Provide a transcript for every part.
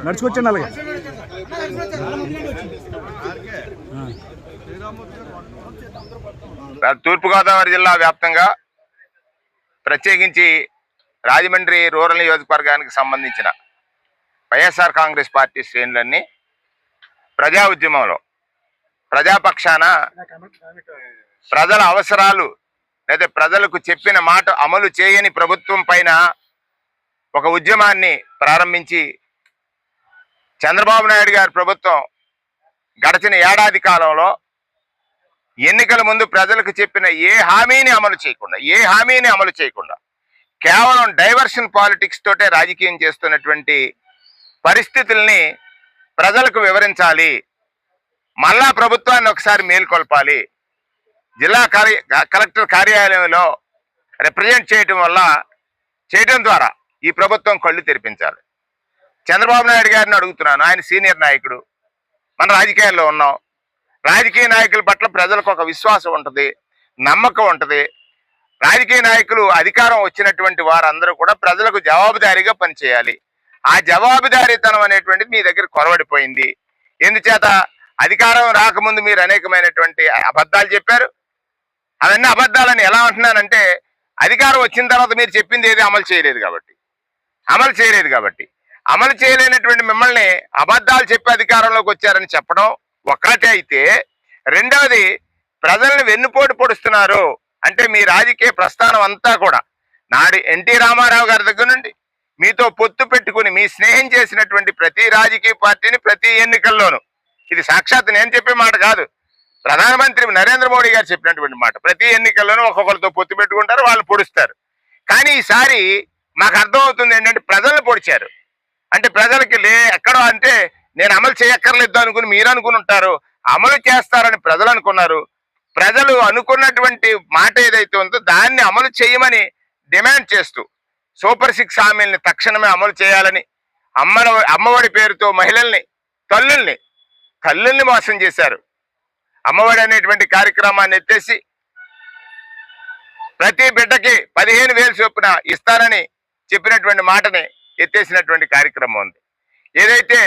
నడుచుకొచ్చండి అలాగే. తూర్పుగోదావరి జిల్లా వ్యాప్తంగా ప్రత్యేకించి రాజమండ్రి రూరల్ నియోజకవర్గానికి సంబంధించిన వైఎస్ఆర్ కాంగ్రెస్ పార్టీ శ్రేణులన్నీ ప్రజా ఉద్యమంలో ప్రజాపక్షాన ప్రజల అవసరాలు లేదా ప్రజలకు చెప్పిన మాట అమలు చేయని ప్రభుత్వం పైన ఒక ఉద్యమాన్ని ప్రారంభించి చంద్రబాబు నాయుడు గారి ప్రభుత్వం గడచిన ఏడాది కాలంలో ఎన్నికల ముందు ప్రజలకు చెప్పిన ఏ హామీని అమలు చేయకుండా కేవలం డైవర్షన్ పాలిటిక్స్ తోటే రాజకీయం చేస్తున్నటువంటి పరిస్థితుల్ని ప్రజలకు వివరించాలి. మళ్ళా ప్రభుత్వాన్ని ఒకసారి మేల్కొల్పాలి. జిల్లా కలెక్టర్ కార్యాలయంలో రిప్రజెంట్ చేయడం ద్వారా ఈ ప్రభుత్వం కళ్ళు తెరిపించాలి. చంద్రబాబు నాయుడు గారిని అడుగుతున్నాను, ఆయన సీనియర్ నాయకుడు, మన రాజకీయాల్లో ఉన్నాం. రాజకీయ నాయకుల పట్ల ప్రజలకు ఒక విశ్వాసం ఉంటుంది, నమ్మకం ఉంటుంది. రాజకీయ నాయకులు అధికారం వచ్చినటువంటి వారందరూ కూడా ప్రజలకు జవాబుదారీగా పనిచేయాలి. ఆ జవాబుదారీతనం అనేటువంటిది మీ దగ్గర కొరవడిపోయింది. ఎందుచేత అధికారం రాకముందు మీరు అనేకమైనటువంటి అబద్ధాలు చెప్పారు. అవన్నీ అబద్ధాలని ఎలా అంటున్నానంటే, అధికారం వచ్చిన తర్వాత మీరు చెప్పింది ఏది అమలు చేయలేదు కాబట్టి అమలు చేయలేనటువంటి మిమ్మల్ని అబద్ధాలు చెప్పి అధికారంలోకి వచ్చారని చెప్పడం ఒక్కటే అయితే, రెండవది ప్రజల్ని వెన్నుపోటు పొడుస్తున్నారు అంటే మీ రాజకీయ ప్రస్థానం అంతా కూడా నాడు ఎన్టీ రామారావు గారి దగ్గర నుండి మీతో పొత్తు పెట్టుకుని మీ స్నేహం చేసినటువంటి ప్రతి రాజకీయ పార్టీని ప్రతి ఎన్నికల్లోనూ, ఇది సాక్షాత్ నేను చెప్పే మాట కాదు, ప్రధానమంత్రి నరేంద్ర మోడీ గారు చెప్పినటువంటి మాట, ప్రతి ఎన్నికల్లోనూ ఒక్కొక్కరితో పొత్తు పెట్టుకుంటారు, వాళ్ళు పొడుస్తారు. కానీ ఈసారి మాకు అర్థమవుతుంది ఏంటంటే ప్రజల్ని పొడిచారు. అంటే ప్రజలకి ఎక్కడో అంటే నేను అమలు చేయక్కర్లేదు అనుకుని మీరు అనుకుని ఉంటారు, అమలు చేస్తారని ప్రజలు అనుకున్నారు. ప్రజలు అనుకున్నటువంటి మాట ఏదైతే ఉందో దాన్ని అమలు చేయమని డిమాండ్ చేస్తూ సూపర్ 6 హామీల్ని తక్షణమే అమలు చేయాలని, అమ్మఒడి పేరుతో మహిళల్ని తల్లుల్ని మోసం చేశారు. అమ్మఒడి అనేటువంటి కార్యక్రమాన్ని ఎత్తేసి ప్రతి బిడ్డకి 15,000 చొప్పున ఇస్తారని చెప్పినటువంటి మాటని ఎత్తేసినటువంటి కార్యక్రమం ఉంది. ఏదైతే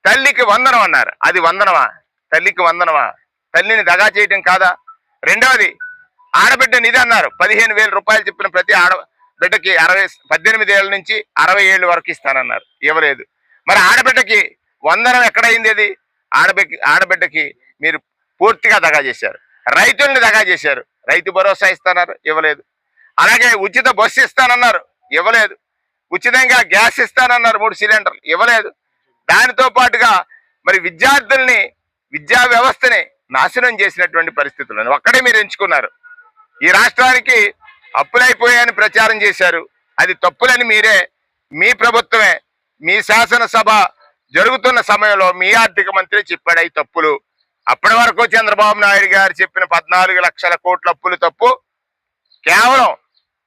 తల్లికి వందనం అన్నారు, అది వందనమా? తల్లికి వందనమా? తల్లిని దగా చేయటం కాదా? రెండవది ఆడబిడ్డ నిధి అన్నారు, 15,000 రూపాయలు చెప్పిన ప్రతి బిడ్డకి 18 ఏళ్ళ నుంచి 60 ఏళ్ళు వరకు ఇస్తానన్నారు, ఇవ్వలేదు. మరి ఆడబిడ్డకి వందనం ఎక్కడైంది? అది ఆడబిడ్డకి మీరు పూర్తిగా దగా చేశారు. రైతుల్ని దగా చేశారు, రైతు భరోసా ఇస్తాన్నారు, ఇవ్వలేదు. అలాగే ఉచిత బస్సు ఇస్తానన్నారు, ఇవ్వలేదు. ఉచితంగా గ్యాస్ ఇస్తానన్నారు, 3 సిలిండర్లు, ఇవ్వలేదు. దానితో పాటుగా మరి విద్యా వ్యవస్థని నాశనం చేసినటువంటి పరిస్థితులను ఒక్కడే మీరు ఎంచుకున్నారు. ఈ రాష్ట్రానికి అప్పులైపోయాయని ప్రచారం చేశారు, అది తప్పులని మీ ప్రభుత్వమే, మీ శాసనసభ జరుగుతున్న సమయంలో మీ ఆర్థిక మంత్రి చెప్పాడు అవి తప్పులు. అప్పటి వరకు చంద్రబాబు నాయుడు గారు చెప్పిన 14 లక్షల కోట్ల అప్పులు తప్పు, కేవలం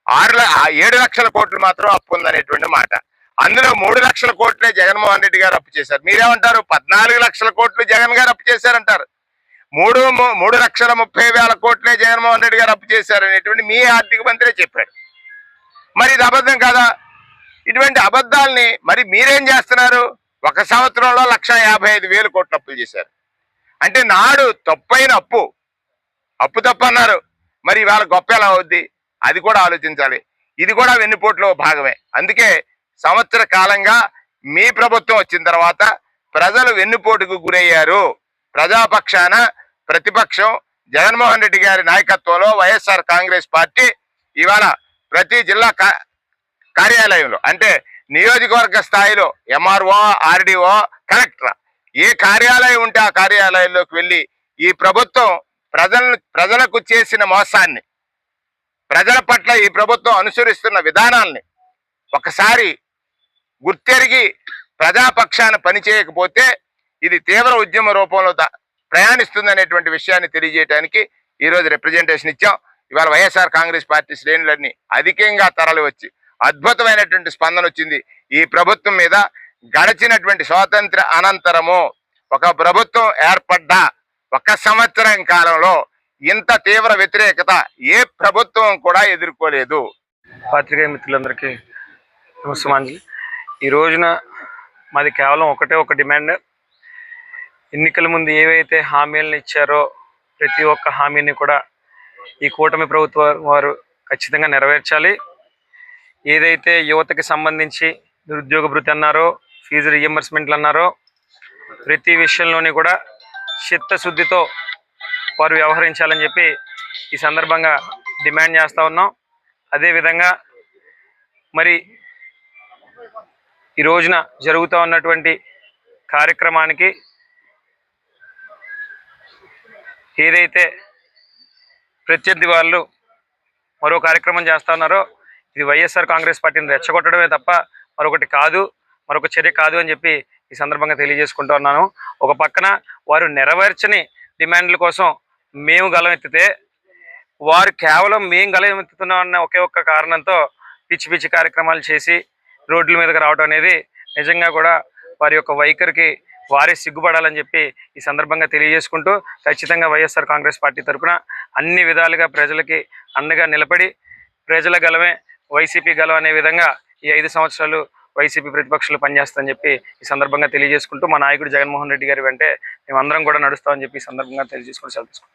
7 లక్షల కోట్లు మాత్రం అప్పు ఉందనేటువంటి మాట. అందులో 3 లక్షల కోట్లే జగన్మోహన్ రెడ్డి గారు అప్పు చేశారు. మీరేమంటారు? 14 లక్షల కోట్లు జగన్ గారు అప్పు చేశారంటారు. 3,30,30,000 కోట్లే జగన్మోహన్ రెడ్డి గారు అప్పు చేశారనేటువంటి మీ ఆర్థిక మంత్రి చెప్పాడు. మరి ఇది అబద్ధం కాదా? ఇటువంటి అబద్ధాలని మరి మీరేం చేస్తున్నారు? 1 సంవత్సరంలో 1,55,000 కోట్ల అప్పులు చేశారు. అంటే నాడు తప్పైన అప్పు తప్పు అన్నారు, మరి ఇవాళ గొప్ప ఎలా అవుద్ది? అది కూడా ఆలోచించాలి. ఇది కూడా వెన్నుపోటులో భాగమే. అందుకే సంవత్సర కాలంగా మీ ప్రభుత్వం వచ్చిన తర్వాత ప్రజలు వెన్నుపోటుకు గురయ్యారు. ప్రజాపక్షాన ప్రతిపక్షం జగన్మోహన్ రెడ్డి గారి నాయకత్వంలో వైఎస్ఆర్ కాంగ్రెస్ పార్టీ ఇవాళ ప్రతి జిల్లా కార్యాలయంలో అంటే నియోజకవర్గ స్థాయిలో ఎంఆర్ఓ, ఆర్డీఓ, కలెక్టర్ ఏ కార్యాలయం ఉంటే ఆ కార్యాలయంలోకి వెళ్ళి ఈ ప్రభుత్వం ప్రజలకు చేసిన మోసాన్ని, ప్రజల పట్ల ఈ ప్రభుత్వం అనుసరిస్తున్న విధానాల్ని ఒకసారి గుర్తెరిగి ప్రజాపక్షాన పనిచేయకపోతే ఇది తీవ్ర ఉద్యమ రూపంలో ప్రయాణిస్తుందనేటువంటి విషయాన్ని తెలియజేయడానికి ఈరోజు రిప్రజెంటేషన్ ఇచ్చాం. ఇవాళ వైఎస్ఆర్ కాంగ్రెస్ పార్టీ శ్రేణులన్నీ అధికంగా తరలి వచ్చి అద్భుతమైనటువంటి స్పందన వచ్చింది ఈ ప్రభుత్వం మీద. గడిచినటువంటి స్వాతంత్ర అనంతరము ఒక ప్రభుత్వం ఏర్పడ్డ 1 సంవత్సరం కాలంలో ఇంత తీవ్ర వ్యతిరేకత ఏ ప్రభుత్వం కూడా ఎదుర్కోలేదు. పాత్రికేయ మిత్రులందరికీ నమస్కారం. ఈ రోజున మాది కేవలం ఒక డిమాండ్. ఎన్నికల ముందు ఏవైతే హామీలను ఇచ్చారో ప్రతి ఒక్క హామీని కూడా ఈ కూటమి ప్రభుత్వం వారు ఖచ్చితంగా నెరవేర్చాలి. ఏదైతే యువతకి సంబంధించి నిరుద్యోగ భృతి అన్నారో, ఫీజు రీఎంబర్స్మెంట్లు అన్నారో, ప్రతి విషయంలోని కూడా చిత్తశుద్ధితో వారు వ్యవహరించాలని చెప్పి ఈ సందర్భంగా డిమాండ్ చేస్తూ ఉన్నాం. అదేవిధంగా మరి ఈ రోజున జరుగుతూ ఉన్నటువంటి కార్యక్రమానికి ఏదైతే ప్రత్యర్థి వాళ్ళు మరో కార్యక్రమం చేస్తూ ఉన్నారో ఇది వైఎస్ఆర్ కాంగ్రెస్ పార్టీని రెచ్చగొట్టడమే తప్ప మరొక చర్య కాదు అని చెప్పి ఈ సందర్భంగా తెలియజేసుకుంటూ ఉన్నాను. ఒక పక్కన వారు నెరవేర్చని డిమాండ్ల కోసం మేము గలమెత్తితే వారు కేవలం మేము గలమెత్తుతున్నామన్న ఒకే ఒక్క కారణంతో పిచ్చి కార్యక్రమాలు చేసి రోడ్ల మీదకి రావడం అనేది నిజంగా కూడా వారి యొక్క వైఖరికి వారే సిగ్గుపడాలని చెప్పి ఈ సందర్భంగా తెలియజేసుకుంటూ ఖచ్చితంగా వైఎస్ఆర్ కాంగ్రెస్ పార్టీ తరఫున అన్ని విధాలుగా ప్రజలకి అండగా నిలబడి ప్రజల గలమే వైసీపీ గలం అనే విధంగా ఈ 5 సంవత్సరాలు వైసీపీ ప్రతిపక్షాలు పనిచేస్తామని చెప్పి ఈ సందర్భంగా తెలియజేసుకుంటూ మా నాయకుడు జగన్మోహన్ రెడ్డి గారి వెంటే మేమందరం కూడా నడుస్తామని చెప్పి ఈ సందర్భంగా తెలియజేసుకుంటూ సెలవు తీసుకుంటాం.